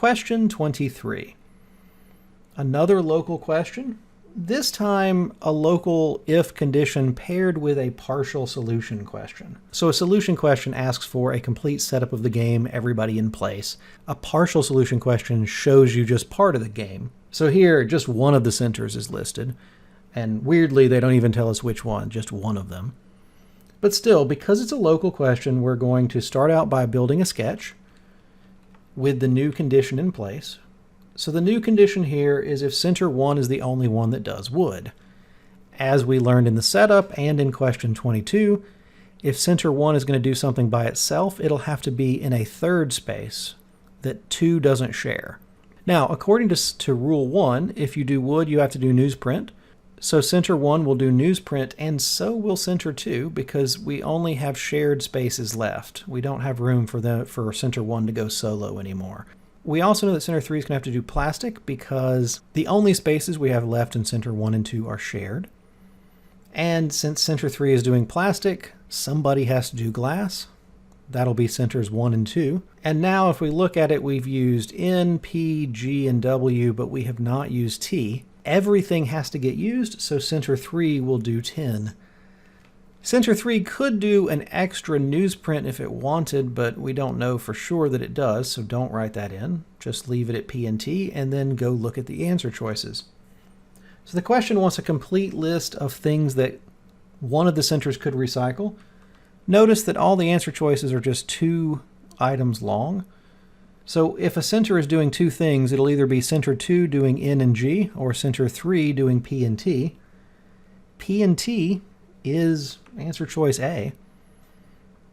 Question 23. Another local question. This time a local if condition paired with a partial solution question. So a solution question asks for a complete setup of the game, everybody in place. A partial solution question shows you just part of the game. So here, just one of the centers is listed. And weirdly, they don't even tell us which one, just one of them. But still, because it's a local question, we're going to start out by building a sketch with the new condition in place. So the new condition here is if center 1 is the only one that does wood. As we learned in the setup and in question 22, if center 1 is going to do something by itself, it'll have to be in a third space that 2 doesn't share. Now, according to rule 1, if you do wood, you have to do newsprint. So center 1 will do newsprint, and so will center 2, because we only have shared spaces left. We don't have room for center 1 to go solo anymore. We also know that center 3 is going to have to do plastic because the only spaces we have left in center 1 and 2 are shared. And since center 3 is doing plastic, somebody has to do glass. That'll be centers 1 and 2. And now if we look at it, we've used N, P, G, and W, but we have not used T. Everything has to get used, so center 3 will do 10. Center 3 could do an extra newsprint if it wanted, but we don't know for sure that it does, so don't write that in. Just leave it at P and T, and then go look at the answer choices. So the question wants a complete list of things that one of the centers could recycle. Notice that all the answer choices are just 2 items long. So if a center is doing 2 things, it'll either be center 2 doing N and G, or center 3 doing P and T. P and T is answer choice A.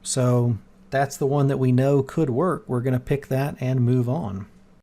So that's the one that we know could work. We're going to pick that and move on.